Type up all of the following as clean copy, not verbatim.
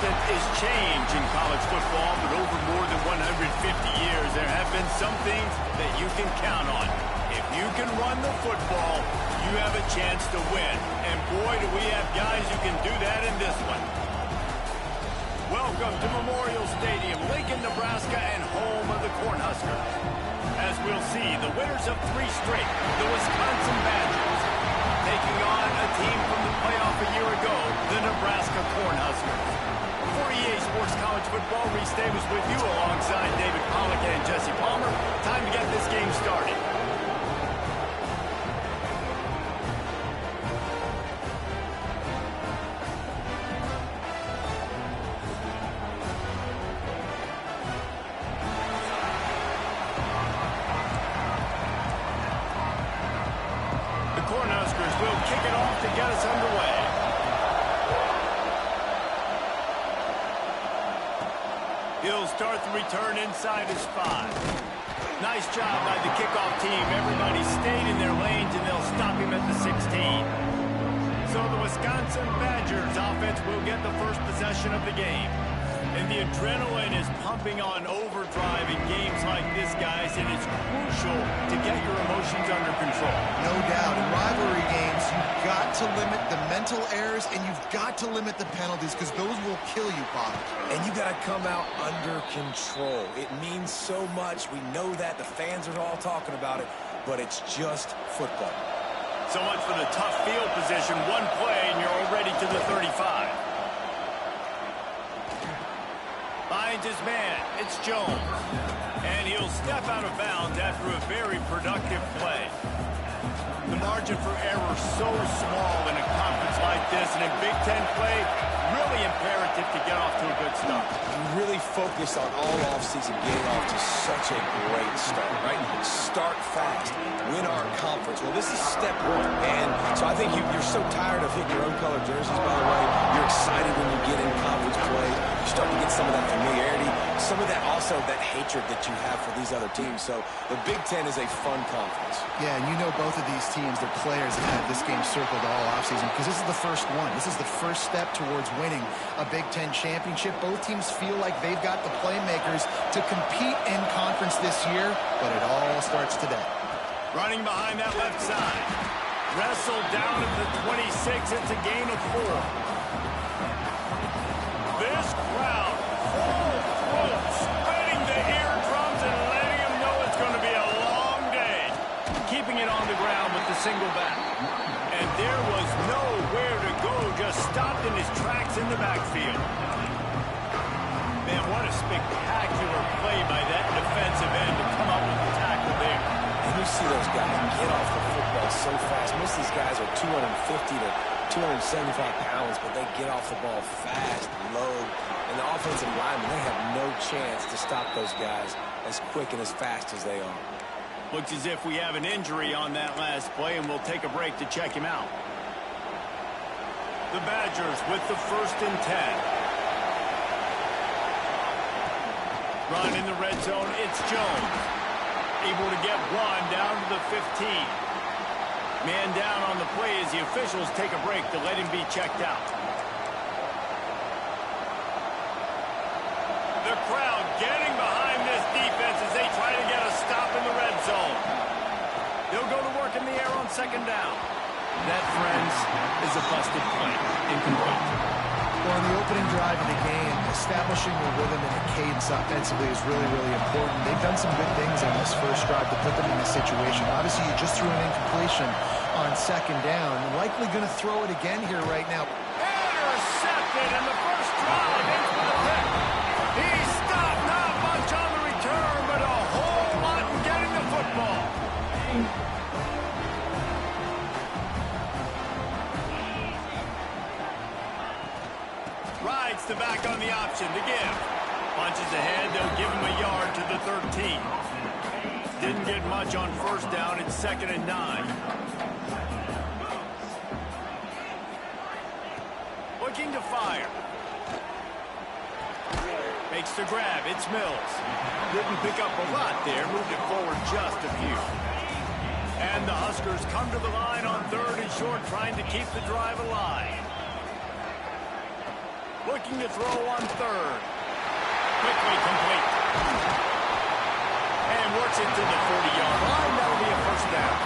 constant is change in college football, but over more than 150 years, there have been some things that you can count on. If you can run the football, you have a chance to win. And boy, do we have guys who can do that in this one. Welcome to Memorial Stadium, Lincoln, Nebraska, and home of the Cornhuskers. As we'll see, the winners of 3 straight, the Wisconsin Badgers, taking on a team from the playoff a year ago, the Nebraska Cornhuskers. For EA Sports College Football, Reese Davis with you alongside David Pollack and Jesse Palmer. Time to get this game started. Cornhuskers will kick it off to get us underway. He'll start the return inside his 5. Nice job by the kickoff team. Everybody stayed in their lanes, and they'll stop him at the 16. So the Wisconsin Badgers offense will get the first possession of the game. And the adrenaline is pumping on overdrive in games like this, guys, and it's crucial to get your emotions under control. No doubt. In rivalry games, you've got to limit the mental errors, and you've got to limit the penalties, because those will kill you, Bob. And you got to come out under control. It means so much. We know that. The fans are all talking about it, but it's just football. So much for the tough field position. One play, and you're already to the 35. Finds his man. It's Jones. And he'll step out of bounds after a very productive play. The margin for error so small in a conference like this, and in Big Ten play, really imperative to get off to a good start. We really focus on all offseason getting off to such a great start, right? Start fast. Win our conference. Well, this is step 1. And so I think you're so tired of hitting your own color jerseys, by the way. You're excited when you get in conference play. You start to get some of that familiarity, some of that also that hatred that you have for these other teams. So the Big Ten is a fun conference. Yeah, and you know both of these teams, their players have had this game circled all offseason, because this is the first one. This is the first step towards winning a Big Ten championship. Both teams feel like they've got the playmakers to compete in conference this year, but it all starts today. Running behind that left side. Wrestled down at the 26. It's a gain of 4. This crowd full throat, spreading the eardrums and letting them know it's going to be a long day. Keeping it on the ground with the single back. And there was nowhere to go, just stopped in his tracks in the backfield. Man, what a spectacular play by that defensive end to come up with the tackle there. And you see those guys get off the football so fast. Most of these guys are 250 to 275 pounds, but they get off the ball fast, low. And the offensive linemen, they have no chance to stop those guys as quick and as fast as they are. Looks as if we have an injury on that last play, and we'll take a break to check him out. The Badgers with the 1st and 10. Run in the red zone, it's Jones. Able to get 1 down to the 15. Man down on the play as the officials take a break to let him be checked out. The crowd getting behind this defense as they try to get a stop in the red zone. They'll go to work in the air on 2nd down. That, friends, is a busted play. Incomplete. Well, on the opening drive of the game, establishing a rhythm and a cadence offensively is really, really important. They've done some good things on this first drive to put them in this situation. Obviously, you just threw an incompletion on 2nd down. Likely going to throw it again here right now. Intercepted in the first drive into the pick. He stopped not much on the return, but a whole lot in getting the football. Rides the back on the option to give. Punches ahead, they'll give him a yard to the 13. Didn't get much on 1st down, it's 2nd and 9. Looking to fire. Makes the grab, it's Mills. Didn't pick up a lot there, moved it forward just a few. And the Huskers come to the line on 3rd and short, trying to keep the drive alive. Looking to throw on third. Quickly complete. And works it to the 40-yard line. That'll be a first down.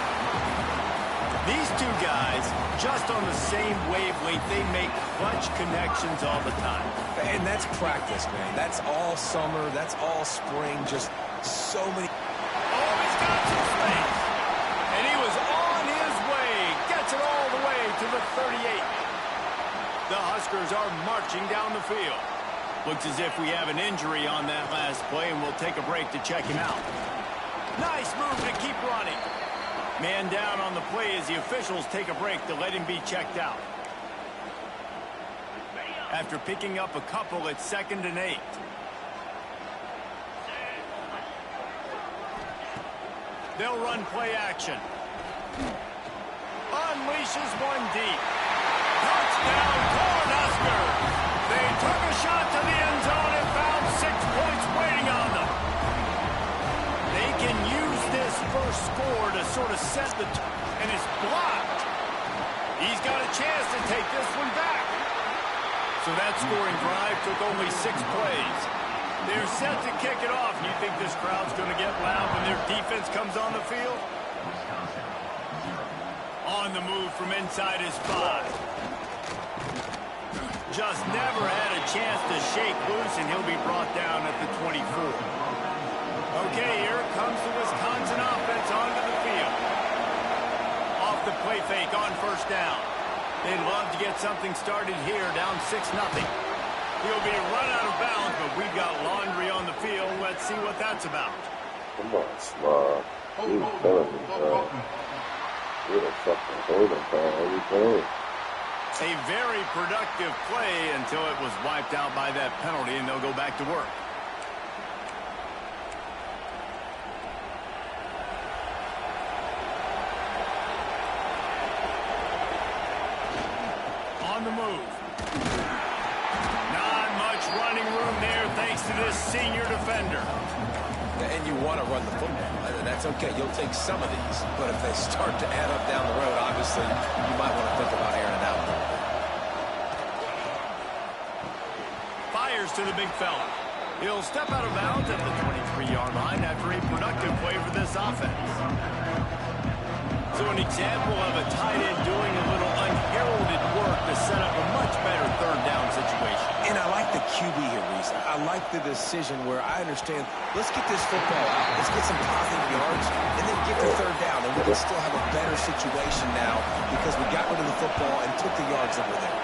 These two guys, just on the same wavelength, they make clutch connections all the time. And that's practice, man. That's all summer. That's all spring. Just so many. Oh, he's got some space. And he was on his way. Gets it all the way to the 38. The Huskers are marching down the field. Looks as if we have an injury on that last play, and we'll take a break to check him out. Nice move to keep running. Man down on the play as the officials take a break to let him be checked out. After picking up a couple, it's 2nd and 8. They'll run play action. Unleashes one deep. Touchdown, Cornhuskers! They took a shot to the end zone and found 6 points waiting on them. They can use this first score to sort of set the and it's blocked. He's got a chance to take this one back. So that scoring drive took only 6 plays. They're set to kick it off. You think this crowd's going to get loud when their defense comes on the field? On the move from inside his 5. Just never had a chance to shake loose, and he'll be brought down at the 24. Okay, here comes the Wisconsin offense onto the field. Off the play fake on first down. They'd love to get something started here, down 6-0. He'll be run out of bounds, but we've got laundry on the field. Let's see what that's about. Come on, Slob. He's telling me, bro. You're a fucking holding call every time. A very productive play until it was wiped out by that penalty, and they'll go back to work. On the move. Not much running room there thanks to this senior defender. And you want to run the football. That's okay. You'll take some of these. But if they start to add up down the road, obviously, you might want to think about airing it out a little bit. Fires to the big fella. He'll step out of bounds at the 23-yard line after a productive play for this offense. So an example of a tight end doing a little unheralded work to set up a much better third down situation. And I like the QB here, Reese. I like the decision where I understand, let's get this football out. Let's get some positive yards and then get the third down. And we can still have a better situation now because we got rid of the football and took the yards that were there.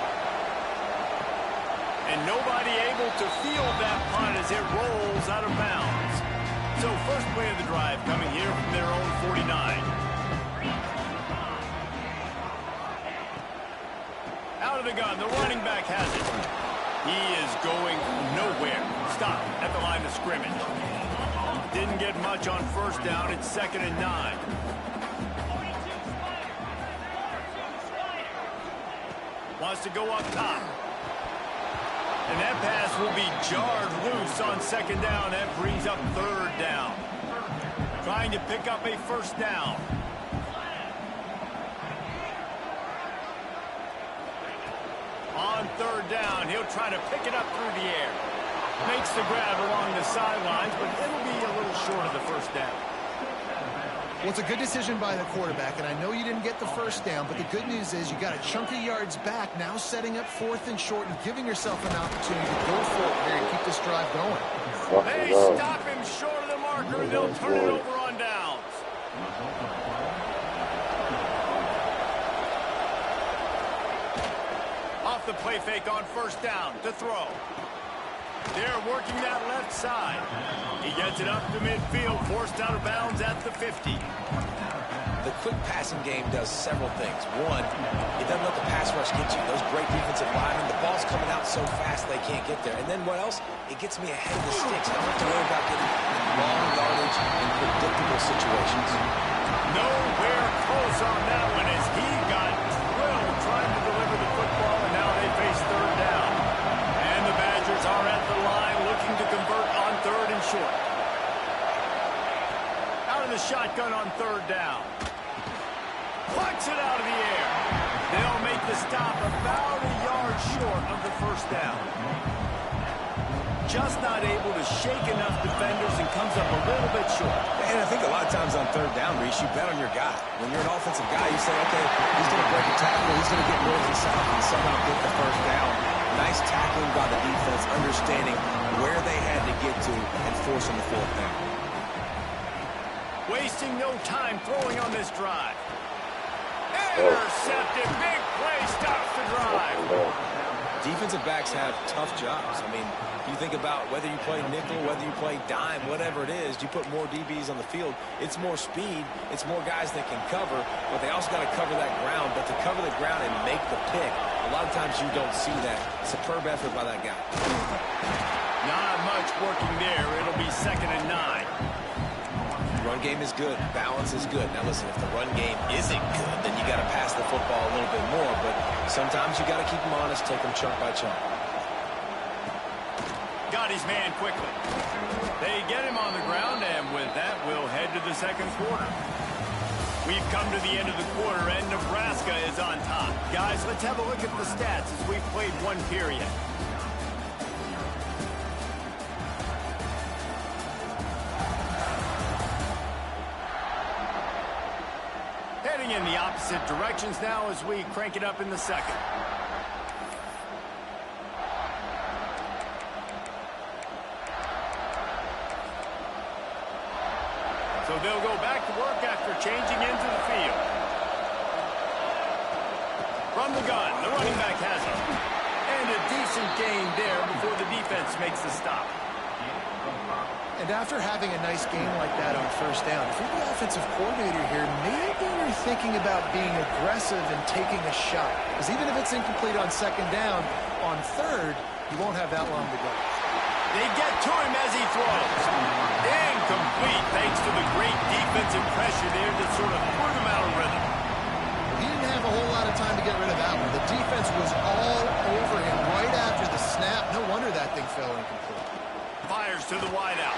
And nobody able to field that punt as it rolls out of bounds. So first play of the drive coming here from their own 49. Out of the gun, the running back has it. He is going nowhere. Stop at the line of scrimmage. Didn't get much on first down. It's 2nd and 9. Wants to go up top. And that pass will be jarred loose on 2nd down. That brings up 3rd down. Trying to pick up a first down. On 3rd down, he'll try to pick it up through the air. Makes the grab along the sidelines, but it'll be a little short of the first down. Well, it's a good decision by the quarterback, and I know you didn't get the first down, but the good news is you got a chunk of yards back, now setting up 4th and short and giving yourself an opportunity to go for it here and keep this drive going. They stop him short of the marker, and they'll turn it over on downs. Off the play fake on first down to throw. They're working that left side. He gets it up to midfield, forced out of bounds at the 50. The quick passing game does several things. One, it doesn't let the pass rush get you. Those great defensive linemen, the ball's coming out so fast they can't get there. And then what else? It gets me ahead of the sticks. I don't have to worry about getting long yardage in predictable situations. Nowhere close on that one as he got drilled trying to deliver the football, and now they face 3rd down. And the Badgers are at the line looking to convert on 3rd and short. Out of the shotgun on 3rd down. Plucks it out of the air. They'll make the stop about a yard yards short of the first down. Just not able to shake enough defenders and comes up a little bit short. And I think a lot of times on third down, Reese, you bet on your guy. When you're an offensive guy, you say, okay, he's going to break a tackle, he's going to get north and south and somehow get the first down. Nice tackling by the defense, understanding where they had to get to and forcing the fourth down. Wasting no time throwing on this drive. Intercepted. Big play stops the drive. Defensive backs have tough jobs. I mean, you think about whether you play nickel, whether you play dime, whatever it is, you put more DBs on the field. It's more speed. It's more guys that can cover, but they also got to cover that ground. But to cover the ground and make the pick, a lot of times you don't see that. Superb effort by that guy. Not much working there. It'll be 2nd and 9. Run game is good. Balance is good. Now, listen, if the run game isn't good, then you got to pass the football a little bit more. But sometimes you got to keep them honest, take them chunk by chunk. Got his man quickly. They get him on the ground, and with that, we'll head to the second quarter. We've come to the end of the quarter, and Nebraska is on top. Guys, let's have a look at the stats as we've played one period. Heading in the opposite directions now as we crank it up in the second. So they'll go back to work after changing into the field. From the gun, the running back has it. And a decent gain there before the defense makes the stop. And after having a nice game like that on first down, if you're the offensive coordinator here, maybe you're thinking about being aggressive and taking a shot. Because even if it's incomplete on second down, on third, you won't have that long to go. They get to him as he throws. Incomplete thanks to the great defensive pressure there that sort of put him out of rhythm. He didn't have a whole lot of time to get rid of that one. The defense was all over him right after the snap. No wonder that thing fell incomplete. Fires to the wideout.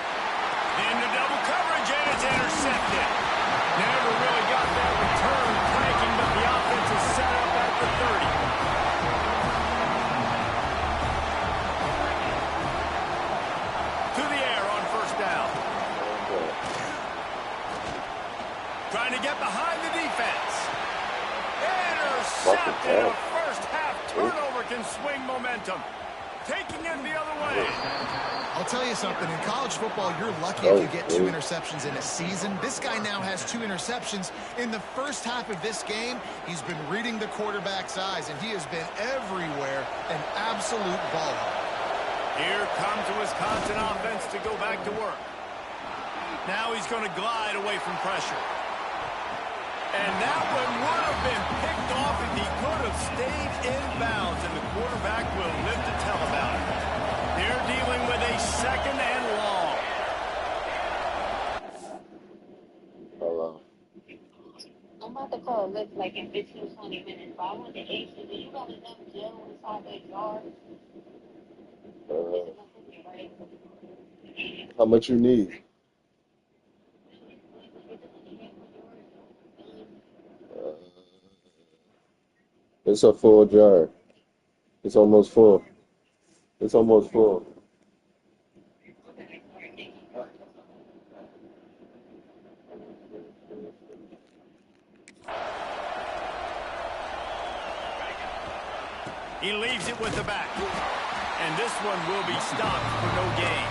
Into double coverage, and it's intercepted. Never really got that return cranking, but the offense is set up at the 30. To the air on first down. Trying to get behind the defense. Intercepted. A first half turnover can swing momentum. Taking it the other way. I'll tell you something. In college football, you're lucky if you get 2 interceptions in a season. This guy now has 2 interceptions. In the first half of this game, he's been reading the quarterback's eyes, and he has been everywhere, an absolute baller. Here comes the Wisconsin offense to go back to work. Now he's going to glide away from pressure. And that one would have been picked off if he could have stayed in bounds, and the quarterback will live to tell about it. They're dealing with a 2nd and long. Hello. I'm about to call Lift like in 15, 20 minutes, but I want to ask you, do you got enough gel inside that jar? How much you need? It's a full jar. It's almost full. It's almost full. He leaves it with the back. And this one will be stopped for no gain.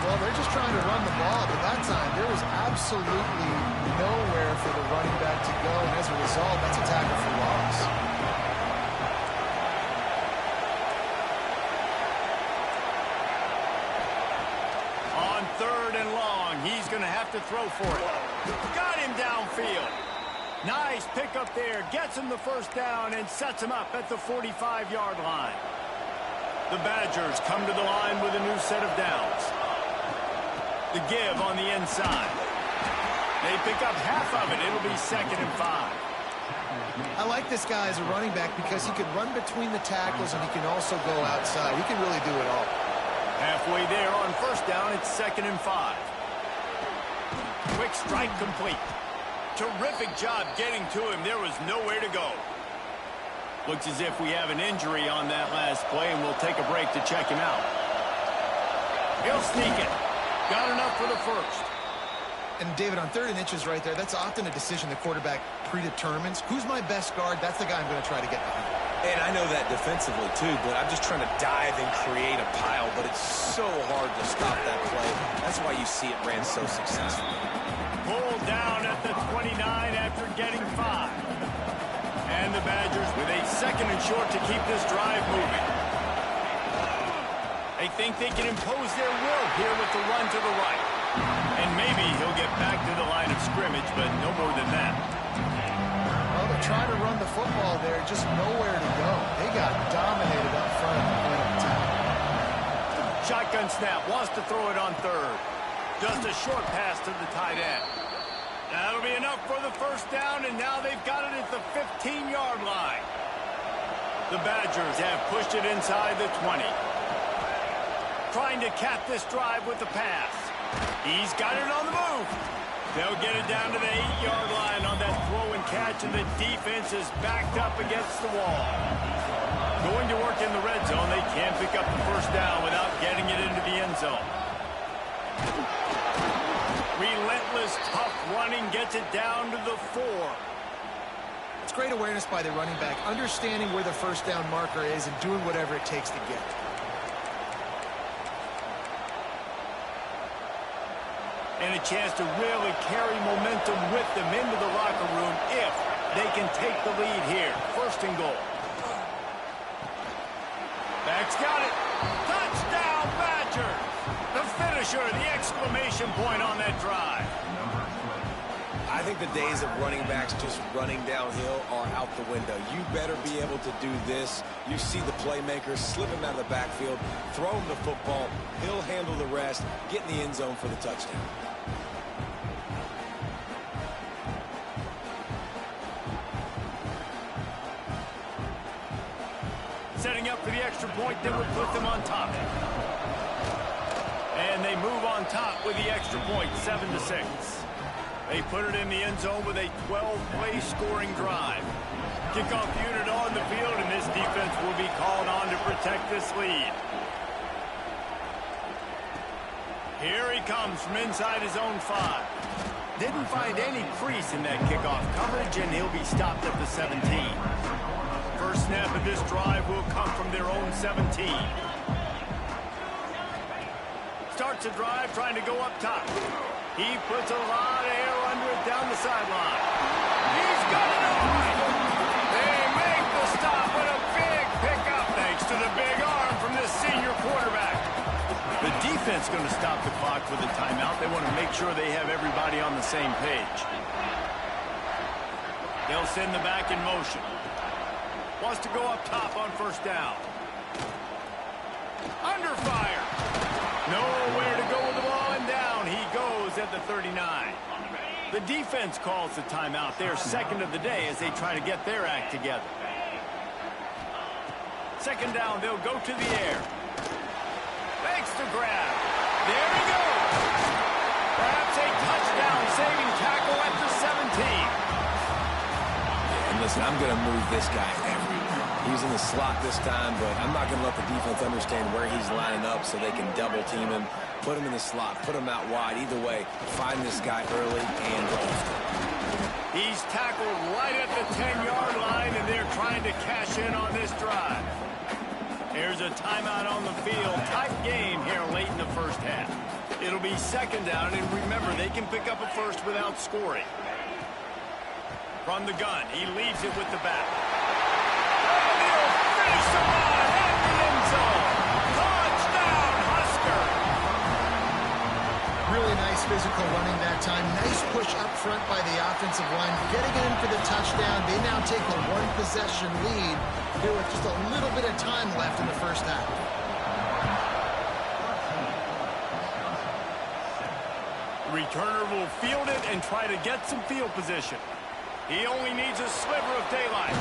Well, they're just trying to run the ball, but that time there was absolutely nowhere for the running back to go, and as a result, that's a tackle for loss. On 3rd and long, he's going to have to throw for it. Got him downfield. Nice pickup there. Gets him the first down and sets him up at the 45-yard line. The Badgers come to the line with a new set of downs. The give on the inside. They pick up half of it. It'll be 2nd and 5. I like this guy as a running back because he can run between the tackles and he can also go outside. He can really do it all. Halfway there on first down, it's 2nd and 5. Quick strike complete. Terrific job getting to him. There was nowhere to go. Looks as if we have an injury on that last play, and we'll take a break to check him out. He'll sneak it. Got enough for the first. And, David, on 3rd and inches right there, that's often a decision the quarterback predetermines. Who's my best guard? That's the guy I'm going to try to get behind. And I know that defensively, too, but I'm just trying to dive and create a pile, but it's so hard to stop that play. That's why you see it ran so successfully. Pulled down at the 29 after getting 5. And the Badgers with a 2nd and short to keep this drive moving. They think they can impose their will here with the run to the right. And maybe he'll get back to the line of scrimmage, but no more than that. Well, they're trying to run the football there, just nowhere to go. They got dominated up front at the point of attack. Shotgun snap, wants to throw it on 3rd. Just a short pass to the tight end. That'll be enough for the first down, and now they've got it at the 15-yard line. The Badgers have pushed it inside the 20. Trying to cap this drive with the pass. He's got it on the move. They'll get it down to the 8-yard line on that throw and catch, and the defense is backed up against the wall. Going to work in the red zone, they can't pick up the first down without getting it into the end zone. Relentless, tough running gets it down to the 4. It's great awareness by the running back, understanding where the first down marker is and doing whatever it takes to get it. And a chance to really carry momentum with them into the locker room if they can take the lead here. 1st and goal. Back's got it. Touchdown, Badgers! The finisher, the exclamation point on that drive. I think the days of running backs just running downhill are out the window. You better be able to do this. You see the playmakers slip him out of the backfield, throw him the football, he'll handle the rest, get in the end zone for the touchdown. Setting up for the extra point that would put them on top. And they move on top with the extra point, 7-6. They put it in the end zone with a 12-play scoring drive. Kickoff unit on the field, and this defense will be called on to protect this lead. Here he comes from inside his own 5. Didn't find any crease in that kickoff coverage, and he'll be stopped at the 17. First snap of this drive will come from their own 17. Starts a drive trying to go up top. He puts a lot of air under it down the sideline. He's got it on. They make the stop with a big pickup thanks to the big arm from this senior quarterback. The defense going to stop the clock with a timeout. They want to make sure they have everybody on the same page. They'll send the back in motion. Wants to go up top on first down. Under fire. Nowhere to go with the ball, and down he goes at the 39. The defense calls the timeout. They're 2nd of the day as they try to get their act together. 2nd down, they'll go to the air. Makes the grab. There he goes. Perhaps a touchdown-saving tackle at the 17. And listen, I'm going to move this guy everywhere. He's in the slot this time, but I'm not going to let the defense understand where he's lining up so they can double team him, put him in the slot, put him out wide. Either way, find this guy early and often. He's tackled right at the 10-yard line, and they're trying to cash in on this drive. Here's a timeout on the field. Tight game here late in the first half. It'll be 2nd down, and remember, they can pick up a first without scoring. From the gun, he leaves it with the back. And he'll finish the run at the end zone. Touchdown, Husker! Really nice physical running that time. Nice push up front by the offensive line. Getting it in for the touchdown. They now take a 1-possession lead here with just a little bit of time left in the first half. The returner will field it and try to get some field position. He only needs a sliver of daylight.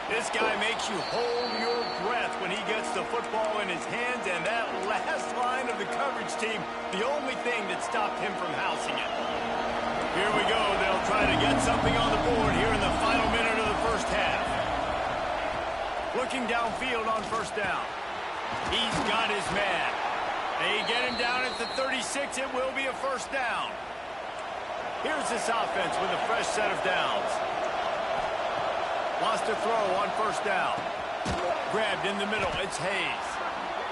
This guy makes you hold your breath when he gets the football in his hands, and that last line of the coverage team, the only thing that stopped him from housing it. Here we go. They'll try to get something on the board here in the final minute of the first half. Looking downfield on first down. He's got his man. They get him down at the 36. It will be a first down. Here's this offense with a fresh set of downs. Wants to throw on first down. Grabbed in the middle. It's Hayes.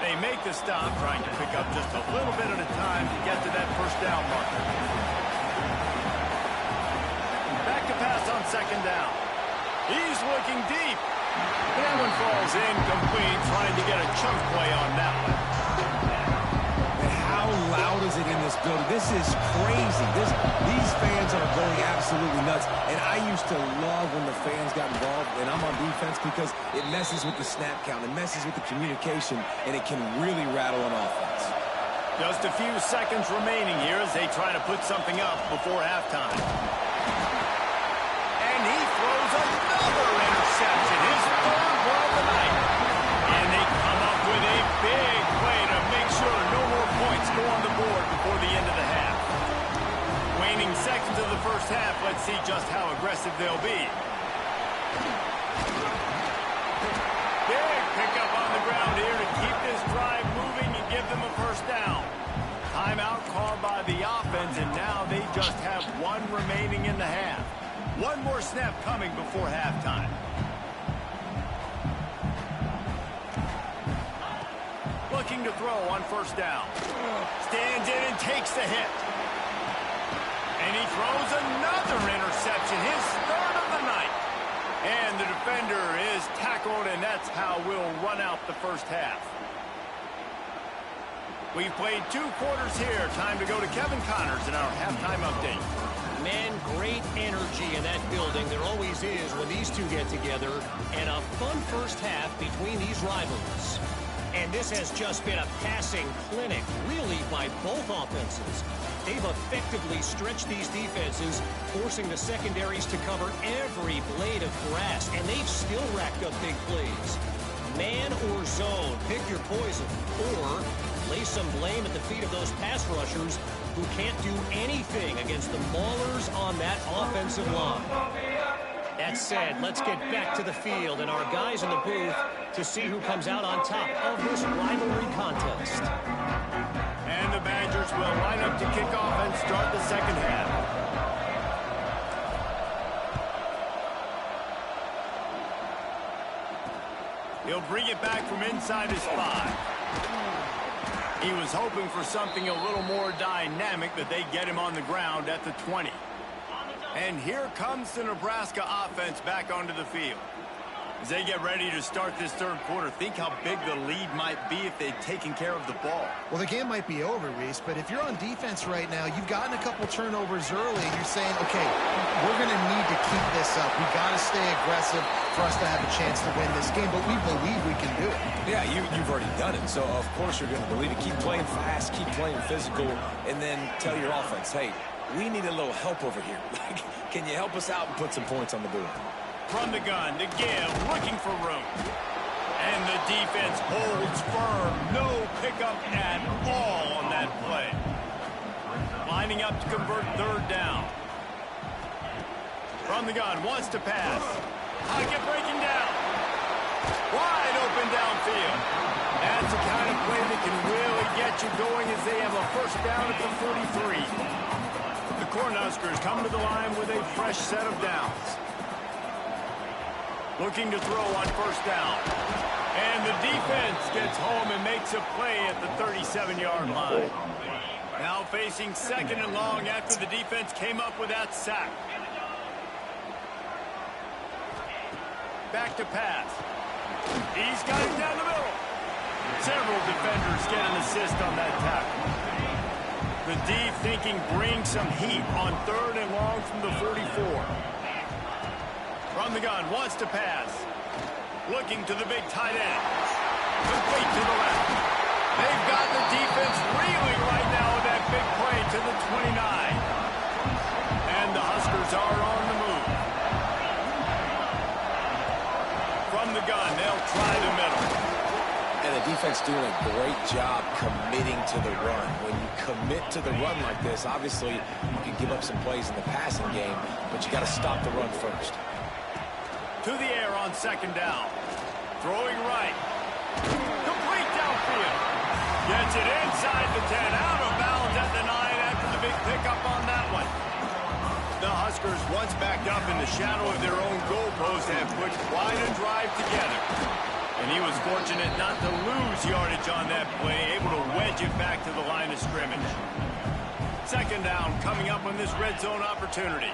They make the stop, trying to pick up just a little bit at a time to get to that first down marker. Back to pass on second down. He's looking deep. That one falls incomplete, trying to get a chunk play on that one. And how loud is it in this building? This is crazy. These fans are going absolutely nuts. And I used to love when the fans got involved, and I'm on defense, because it messes with the snap count. It messes with the communication, and it can really rattle an offense. Just a few seconds remaining here as they try to put something up before halftime. And he throws another interception, his third one of the night. And they come up with a big play to make sure no more points go on the board before the end of the half. Waning seconds of the first half, let's see just how aggressive they'll be. Big pickup on the ground here to keep this drive moving and give them a first down. Timeout called by the offense, and now they just have one remaining in the half. One more snap coming before halftime. Looking to throw on first down. Stands in and takes the hit. And he throws another interception, his third of the night. And the defender is tackled, and that's how we'll run out the first half. We've played 2 quarters here. Time to go to Kevin Connors in our halftime update. Man, great energy in that building. There always is when these two get together. And a fun first half between these rivals. And this has just been a passing clinic, really, by both offenses. They've effectively stretched these defenses, forcing the secondaries to cover every blade of grass. And they've still racked up big plays. Man or zone, pick your poison. Or lay some blame at the feet of those pass rushers who can't do anything against the maulers on that offensive line. That said, let's get back to the field and our guys in the booth to see who comes out on top of this rivalry contest. And the Badgers will line up to kick off and start the second half. He'll bring it back from inside his 5. He was hoping for something a little more dynamic, but they get him on the ground at the 20. And here comes the Nebraska offense back onto the field. As they get ready to start this third quarter, think how big the lead might be if they'd taken care of the ball. Well, the game might be over, Reese, but if you're on defense right now, you've gotten a couple turnovers early, and you're saying, okay, we're going to need to keep this up. We've got to stay aggressive for us to have a chance to win this game, but we believe we can do it. Yeah, you've already done it, so of course you're going to believe it. Keep playing fast, keep playing physical, and then tell your offense, hey, we need a little help over here. Can you help us out and put some points on the board? From the gun to give, looking for room. And the defense holds firm. No pickup at all on that play. Lining up to convert third down. From the gun, wants to pass. Pocket breaking down. Wide open downfield. That's the kind of play that can really get you going as they have a first down at the 43. The Cornhuskers come to the line with a fresh set of downs. Looking to throw on first down. And the defense gets home and makes a play at the 37-yard line. Now facing second and long after the defense came up with that sack. Back to pass. He's got it down the middle. Several defenders get an assist on that tackle. The D thinking bring some heat on third and long from the 44. From the gun, wants to pass. Looking to the big tight end. Complete to the left. They've got the defense reeling right now with that big play to the 29. And the Huskers are on the move. From the gun, they'll try the middle. And the defense doing a great job committing to the run. When you commit to the run like this, obviously you can give up some plays in the passing game, but you got to stop the run first. To the air on second down. Throwing right. Complete downfield. Gets it inside the 10. Out of bounds at the 9 after the big pickup on that one. The Huskers, once backed up in the shadow of their own goalpost, have put quite a drive together. And he was fortunate not to lose yardage on that play, able to wedge it back to the line of scrimmage. Second down coming up on this red zone opportunity.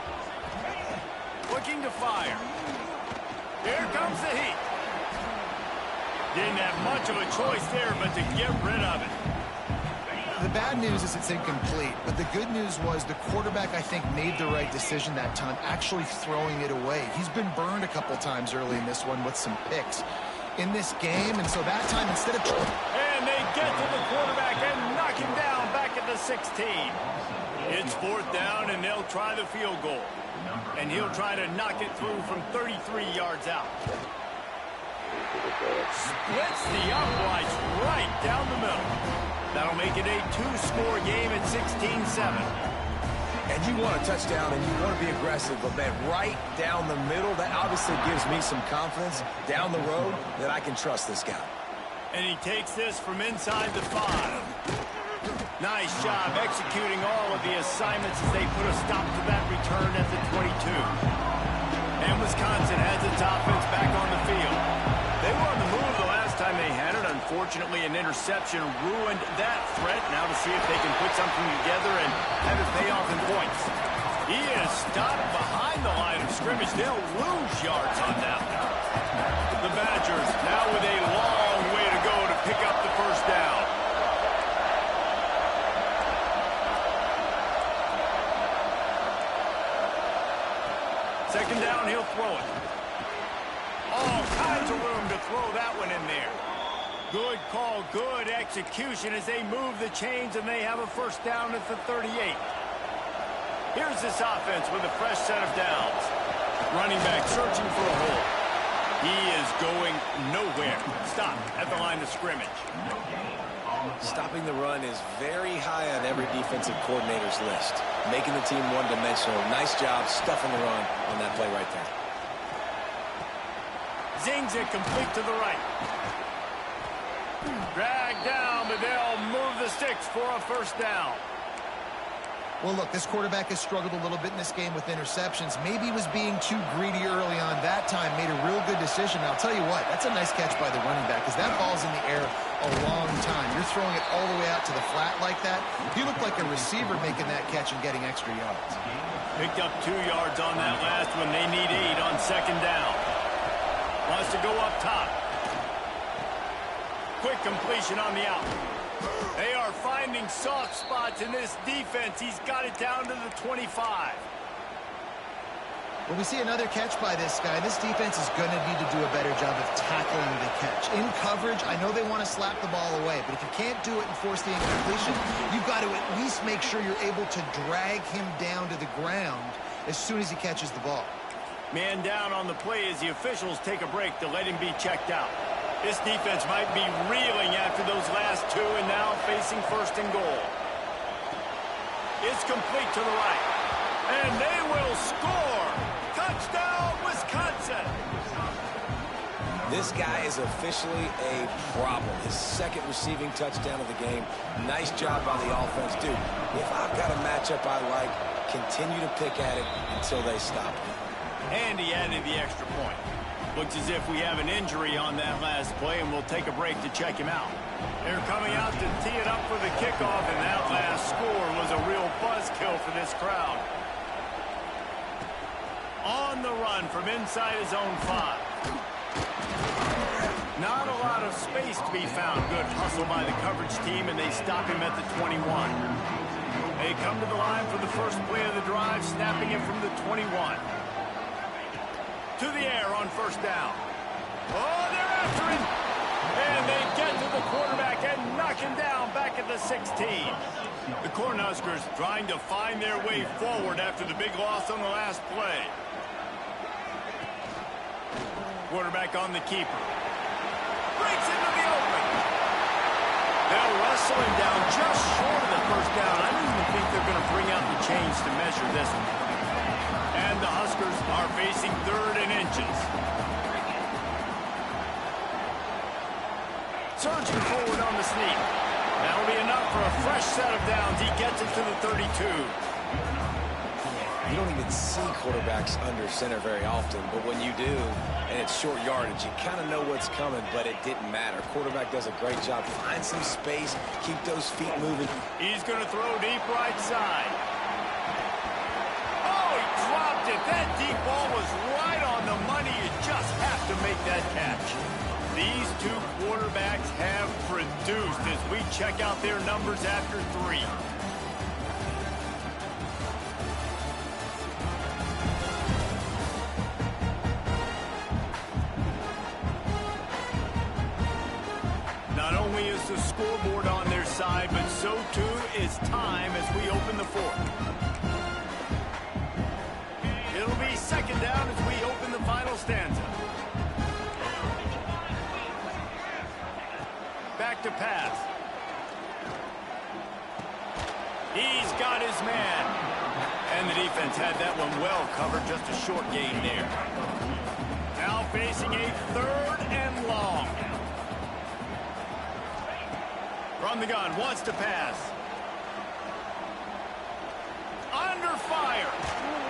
Looking to fire. Here comes the heat. Didn't have much of a choice there, but to get rid of it. The bad news is it's incomplete, but the good news was the quarterback, I think, made the right decision that time, actually throwing it away. He's been burned a couple times early in this one with some picks in this game, and so that time, instead of... And they get to the quarterback and knock him down back at the 16. It's fourth down, and they'll try the field goal. And he'll try to knock it through from 33 yards out. Splits the uprights right down the middle. That'll make it a 2-score game at 16-7. And you want a touchdown and you want to be aggressive, but man, right down the middle, that obviously gives me some confidence down the road that I can trust this guy. And he takes this from inside the 5. Nice job executing all of the assignments as they put a stop to that return at the 22. And Wisconsin has its offense back on the field. They were on the move the last time they had it. Unfortunately, an interception ruined that threat. Now to see if they can put something together and have it pay off in points. He is stopped behind the line of scrimmage. They'll lose yards on that one. The Badgers now with a long way to go to pick up the first down. Second down, he'll throw it. All kinds of room to throw that one in there. Good call, good execution as they move the chains and they have a first down at the 38. Here's this offense with a fresh set of downs. Running back searching for a hole. He is going nowhere. Stop at the line of scrimmage. Stopping the run is very high on every defensive coordinator's list. Making the team one-dimensional. Nice job stuffing the run on that play right there. Zings it complete to the right. Drag down, but they'll move the sticks for a first down. Well, look, this quarterback has struggled a little bit in this game with interceptions. Maybe he was being too greedy early on. That time made a real good decision. I'll tell you what, that's a nice catch by the running back because that ball's in the air a long time. You're throwing it all the way out to the flat like that. He looked like a receiver making that catch and getting extra yards. Picked up 2 yards on that last one. They need 8 on second down. Wants to go up top. Quick completion on the out. They are finding soft spots in this defense. He's got it down to the 25. Well, we see another catch by this guy. This defense is going to need to do a better job of tackling the catch. In coverage, I know they want to slap the ball away, but if you can't do it and force the incompletion, you've got to at least make sure you're able to drag him down to the ground as soon as he catches the ball. Man down on the play as the officials take a break to let him be checked out. This defense might be reeling after those last 2 and now facing first and goal. It's complete to the right. And they will score. Touchdown, Wisconsin. This guy is officially a problem. His second receiving touchdown of the game. Nice job by the offense. Dude, if I've got a matchup I like, continue to pick at it until they stop it. And he added the extra point. Looks as if we have an injury on that last play, and we'll take a break to check him out. They're coming out to tee it up for the kickoff, and that last score was a real buzzkill for this crowd. On the run from inside his own 5. Not a lot of space to be found. Good hustle by the coverage team, and they stop him at the 21. They come to the line for the first play of the drive, snapping it from the 21. To the air on first down. Oh, they're after him. And they get to the quarterback and knock him down back at the 16. The Cornhuskers trying to find their way forward after the big loss on the last play. Quarterback on the keeper. Breaks into the open. They'll wrestle him down just short of the first down. I don't even think they're going to bring out the chains to measure this one. And the Huskers are facing 3rd and inches. Surging forward on the sneak. That'll be enough for a fresh set of downs. He gets it to the 32. You don't even see quarterbacks under center very often, but when you do, and it's short yardage, you kind of know what's coming, but it didn't matter. Quarterback does a great job. Find some space, keep those feet moving. He's going to throw deep right side. Oh, he dropped it. That deep ball was right on the money. You just have to make that catch. These two quarterbacks have produced as we check out their numbers after 3. Not only is the scoreboard on their side, but so too is time as we open the 4th. It'll be second down as we open the final stanza. Back to pass. He's got his man. And the defense had that one well covered, just a short gain there. Now facing a 3rd and long. From the gun, wants to pass. Under fire.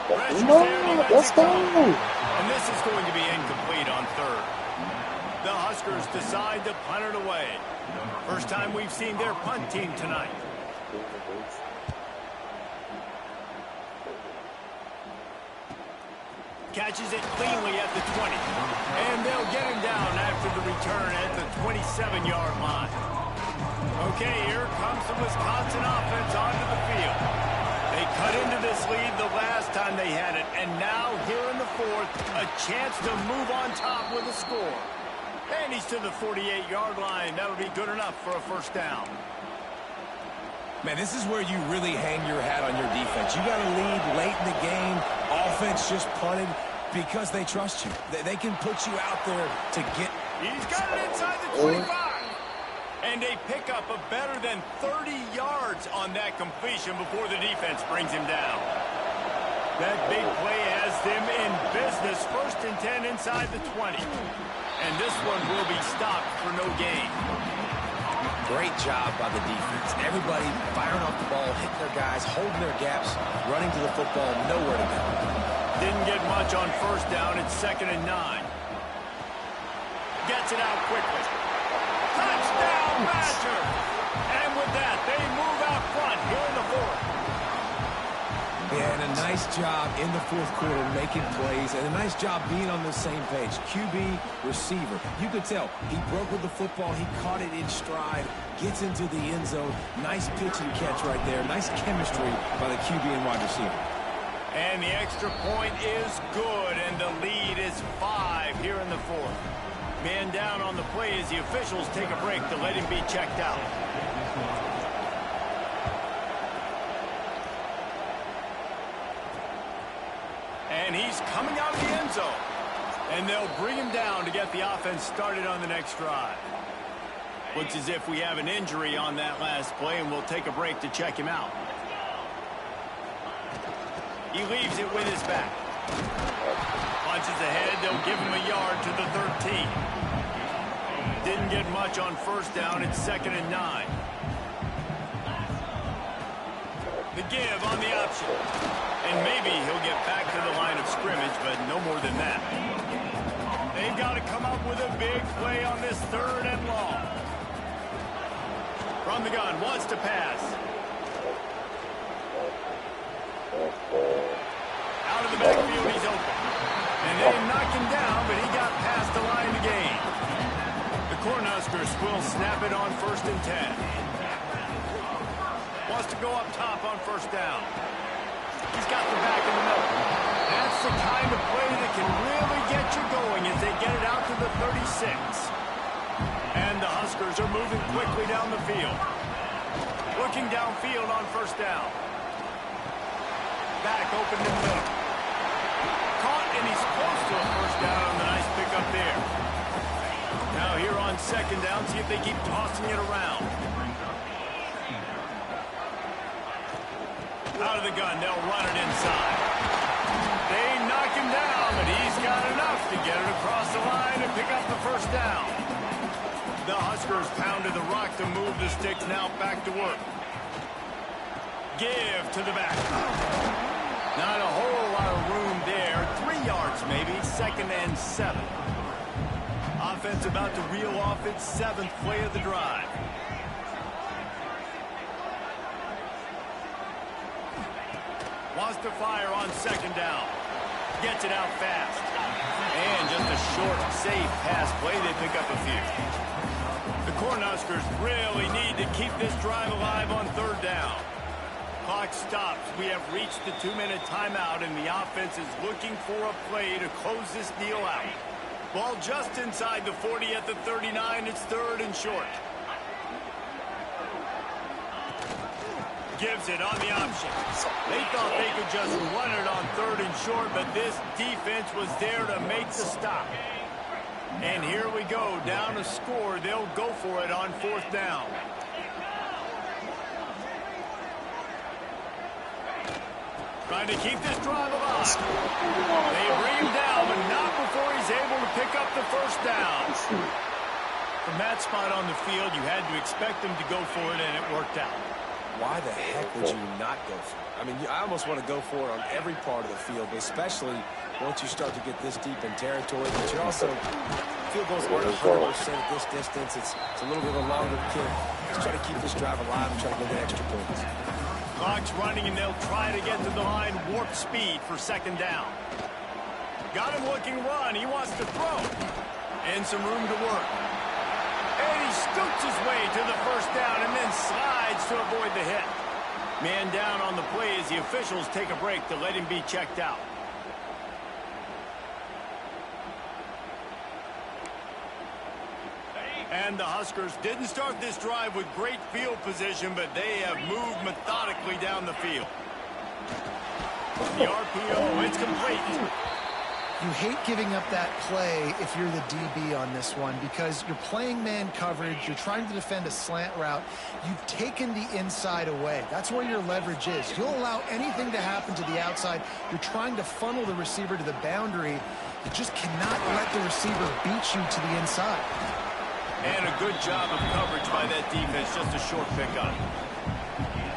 Let's go. And this is going to be incomplete on 3rd. The Huskers decide to punt it away. First time we've seen their punt team tonight. Catches it cleanly at the 20. And they'll get him down after the return at the 27-yard line. Okay, here comes the Wisconsin offense onto the field. They cut into this lead the last time they had it, and now here in the 4th, a chance to move on top with a score. And he's to the 48-yard line. That'll be good enough for a first down. Man, this is where you really hang your hat on your defense. You got to lead late in the game. Offense just punted because they trust you. They can put you out there to get... He's got it inside the 25. And they pick up a better than 30 yards on that completion before the defense brings him down. That big play has them in business. 1st and 10 inside the 20. And this one will be stopped for no gain. Great job by the defense. Everybody firing off the ball, hitting their guys, holding their gaps, running to the football, nowhere to go. Didn't get much on 1st down. It's 2nd and 9. Gets it out quickly. Touchdown, Badger! And with that, they move out front here in the 4th. Yeah, and a nice job in the 4th quarter making plays, and a nice job being on the same page. QB, receiver. You could tell he broke with the football. He caught it in stride, gets into the end zone. Nice pitch and catch right there. Nice chemistry by the QB and wide receiver. And the extra point is good, and the lead is 5 here in the 4th. Man down on the play as the officials take a break to let him be checked out. And he's coming out of the end zone. And they'll bring him down to get the offense started on the next drive. Looks as if we have an injury on that last play, and we'll take a break to check him out. He leaves it with his back. Punches ahead, they'll give him a yard to the 13. Didn't get much on 1st down, it's 2nd and 9. The give on the option. And maybe he'll get back to the line of scrimmage, but no more than that. They've got to come up with a big play on this 3rd and long. From the gun, wants to pass. Out of the backfield, he's open. And they knock him down, but he got past the line to gain. The Cornhuskers will snap it on 1st and 10. Wants to go up top on 1st down. He's got the back in the middle. That's the kind of play that can really get you going as they get it out to the 36. And the Huskers are moving quickly down the field. Looking downfield on 1st down. Back open in the middle. Caught, and he's close to a 1st down on the nice pickup there. Now here on 2nd down, see if they keep tossing it around. Out of the gun, they'll run it inside. They knock him down, but he's got enough to get it across the line and pick up the 1st down. The Huskers Huskers pounded the rock to move the sticks. Now back to work. Give to the back. Not a whole lot of room there. 3 yards maybe. 2nd and 7. Offense about to reel off its 7th play of the drive. Wants to fire on 2nd down. Gets it out fast. And just a short, safe pass play. They pick up a few. The Cornhuskers really need to keep this drive alive on 3rd down. Clock stops. We have reached the 2-minute timeout, and the offense is looking for a play to close this deal out. Ball just inside the 40 at the 39. It's 3rd and short. Gives it on the option. They thought they could just run it on 3rd and short, but this defense was there to make the stop. And here we go, down a score. They'll go for it on 4th down. Trying to keep this drive alive. They bring him down, but not before he's able to pick up the 1st down. From that spot on the field, you had to expect him to go for it, and it worked out. Why the heck would you not go for it? I mean, I almost want to go for it on every part of the field, but especially once you start to get this deep in territory. But you also, field goals aren't 100% at this distance. It's a little bit of a longer kick. Just try to keep this drive alive and try to go get extra points. Clock's running, and they'll try to get to the line. Warp speed for 2nd down. Got him looking run. He wants to throw. And some room to work. And he scoots his way to the 1st down and then slides to avoid the hit. Man down on the play as the officials take a break to let him be checked out. And the Huskers didn't start this drive with great field position, but they have moved methodically down the field. The RPO, it's complete. You hate giving up that play if you're the DB on this one because you're playing man coverage, you're trying to defend a slant route, you've taken the inside away. That's where your leverage is. You'll allow anything to happen to the outside. You're trying to funnel the receiver to the boundary. You just cannot let the receiver beat you to the inside. And a good job of coverage by that defense, just a short pickup.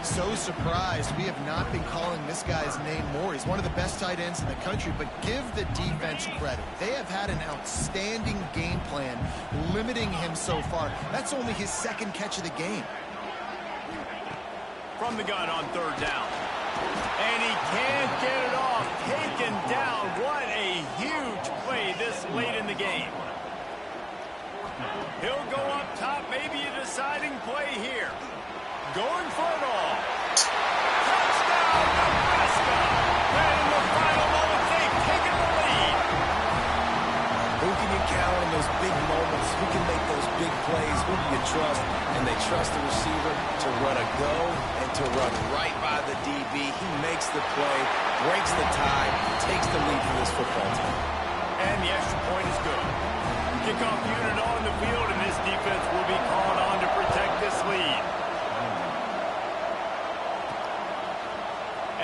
So surprised we have not been calling this guy's name more. He's one of the best tight ends in the country, but give the defense credit. They have had an outstanding game plan limiting him so far. That's only his 2nd catch of the game. From the gun on 3rd down. And he can't get it off. Taken down. What a huge play this late in the game. He'll go up top, maybe a deciding play here. Going for it all. Touchdown, Nebraska! And in the final moments, they've taken the lead. Who can you count on those big moments? Who can make those big plays? Who do you trust? And they trust the receiver to run a go and to run right by the DB. He makes the play, breaks the tie, takes the lead for this football team. And the extra point is good. Kickoff unit on the field, and this defense will be called on to protect this lead.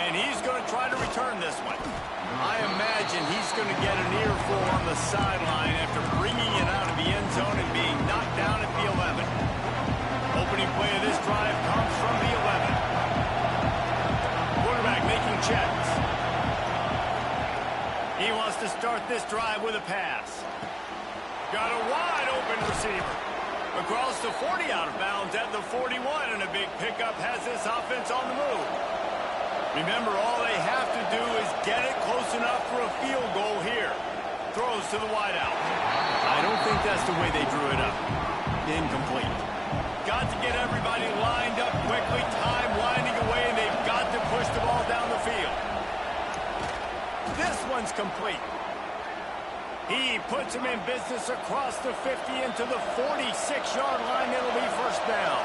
And he's going to try to return this one. I imagine he's going to get an earful on the sideline after bringing it out of the end zone and being knocked down at the 11. Opening play of this drive comes from the 11. Quarterback making checks. He wants to start this drive with a pass. Got a wide open receiver. Across the 40, out of bounds at the 41, and a big pickup has this offense on the move. Remember, all they have to do is get it close enough for a field goal here. Throws to the wideout. I don't think that's the way they drew it up. Incomplete. Got to get everybody lined up quickly, time winding away, and they've got to push the ball down the field. This one's complete. He puts him in business across the 50 into the 46-yard line. It'll be 1st down.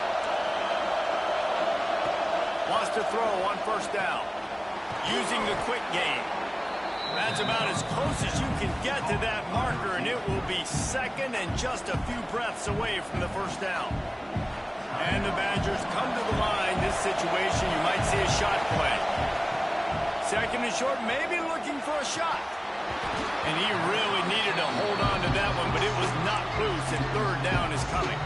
Wants to throw on 1st down. Using the quick game. That's about as close as you can get to that marker, and it will be 2nd and just a few breaths away from the 1st down. And the Badgers come to the line. This situation, you might see a shot play. 2nd and short, maybe looking for a shot. And he really needed to hold on to that one, but it was not loose, and third down is coming.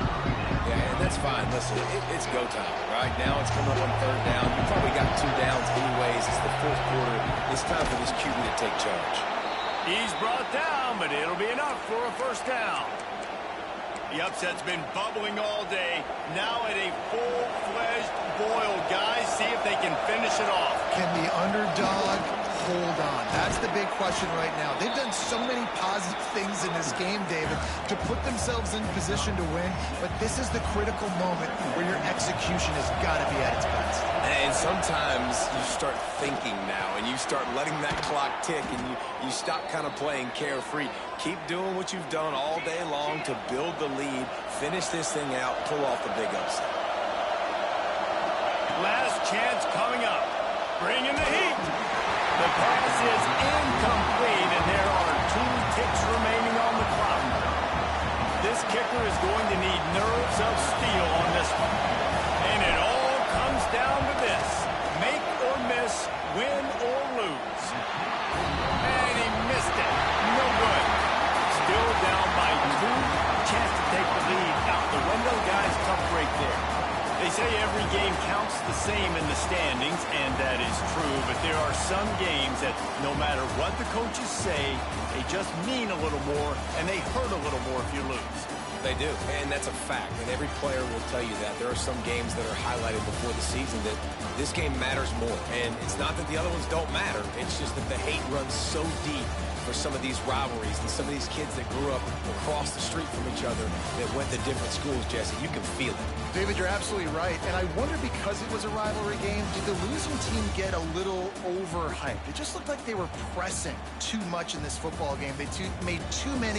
Yeah, and that's fine. Listen, it's go time. Right now it's coming up on third down. You probably got 2 downs anyways. It's the fourth quarter. It's time for this QB to take charge. He's brought down, but it'll be enough for a first down. The upset's been bubbling all day. Now at a full-fledged boil, guys. See if they can finish it off. Can the underdog hold on? That's the big question right now. They've done so many positive things in this game, David, to put themselves in position to win, but this is the critical moment where your execution has got to be at its best. And sometimes you start thinking now, and you start letting that clock tick, and you stop kind of playing carefree. Keep doing what you've done all day long to build the lead, finish this thing out, pull off the big upset. Last chance coming up. Bring in the heat. The pass is incomplete, and there are 2 ticks remaining on the clock. This kicker is going to need nerves of steel on this one. And it all comes down to this. Make or miss, win or lose. And he missed it. No good. Still down by 2. Chance to take the lead out the window. Guys, tough break there. They say every game counts the same in the standings, and that is true, but there are some games that no matter what the coaches say, they just mean a little more, and they hurt a little more if you lose. They do, and that's a fact, and every player will tell you that. There are some games that are highlighted before the season that this game matters more, and it's not that the other ones don't matter. It's just that the hate runs so deep for some of these rivalries and some of these kids that grew up across the street from each other that went to different schools, Jesse. You can feel it. David, you're absolutely right, and I wonder, because it was a rivalry game, did the losing team get a little overhyped? It just looked like they were pressing too much in this football game. They made too many